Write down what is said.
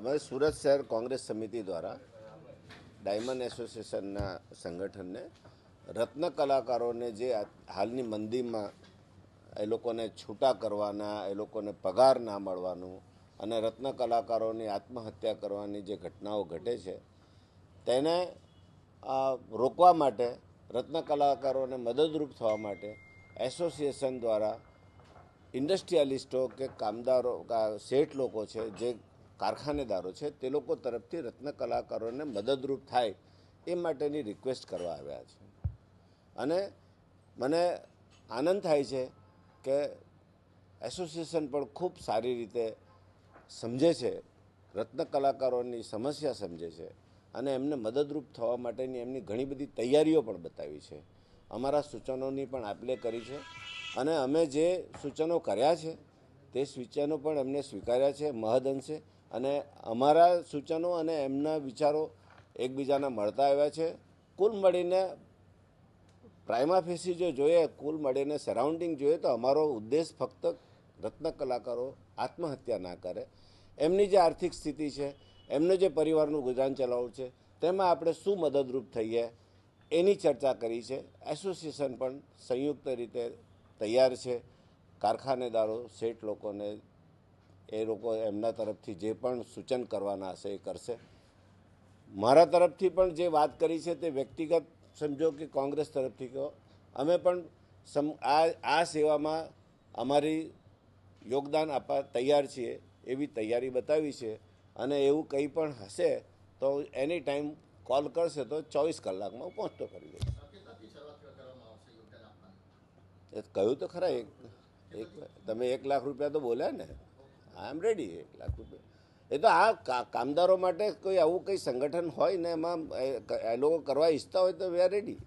અમે સુરત શહેર કોંગ્રેસ સમિતિ દ્વારા ડાયમંડ એસોસિએશનના સંગઠનને રત્ન કલાકારોને જે હાલની મંદીમાં એ લોકોને છૂટા કરવાના, એ લોકોને પગાર ના મળવાનું અને રત્ન કલાકારોની આત્મહત્યા કરવાની જે ઘટનાઓ ઘટે છે તેને રોકવા માટે, રત્ન કલાકારોને મદદરૂપ થવા માટે એસોસિએશન દ્વારા ઇન્ડસ્ટ્રીયાલિસ્ટો કે કામદારો, શેઠ લોકો છે, જે કારખાનેદારો છે, તે લોકો તરફથી રત્ન કલાકારોને મદદરૂપ થાય એ માટેની રિક્વેસ્ટ કરવા આવ્યા છે. અને મને આનંદ થાય છે કે એસોસિએશન પણ ખૂબ સારી રીતે સમજે છે, રત્ન કલાકારોની સમસ્યા સમજે છે અને એમને મદદરૂપ થવા માટેની એમની ઘણી બધી તૈયારીઓ પણ બતાવી છે. અમારા સૂચનોની પણ આપલે કરી છે અને અમે જે સૂચનો કર્યા છે તે સૂચનો પણ એમને સ્વીકાર્યા છે મહદઅંશે, અને અમારા સૂચનો અને એમના વિચારો એકબીજાના મળતા આવ્યા છે. કુલ મળીને પ્રાઇમા ફેસી જો જોઈએ, કુલ મળીને સરાઉન્ડિંગ જોઈએ તો અમારો ઉદ્દેશ ફક્ત રત્ન કલાકારો આત્મહત્યા ના કરે, એમની જે આર્થિક સ્થિતિ છે, એમને જે પરિવારનું ગુજરાન ચલાવવું છે, તેમાં આપણે શું મદદરૂપ થઈએ એની ચર્ચા કરી છે. એસોસિએશન પણ સંયુક્ત રીતે તૈયાર છે. કારખાનેદારો, શેઠ લોકોને એ લોકો એમના તરફથી જે પણ સૂચન કરવાના હશે એ કરશે. મારા તરફથી પણ જે વાત કરી છે તે વ્યક્તિગત સમજો કે કોંગ્રેસ તરફથી કહો, અમે પણ આ સેવામાં અમારી યોગદાન આપવા તૈયાર છીએ એવી તૈયારી બતાવી છે. અને એવું કંઈ પણ હશે તો એની ટાઈમ કોલ કરશે તો 24 કલાકમાં પહોંચતો કરી દઈશ. એ કહ્યું તો ખરા, તમે 1 લાખ રૂપિયા તો બોલ્યા ને, આઈ એમ રેડી. 1 લાખ રૂપિયા એ તો આ કામદારો માટે કોઈ આવું કંઈ સંગઠન હોય ને એમાં એ લોકો કરવા ઈચ્છતા હોય તો વી આર રેડી.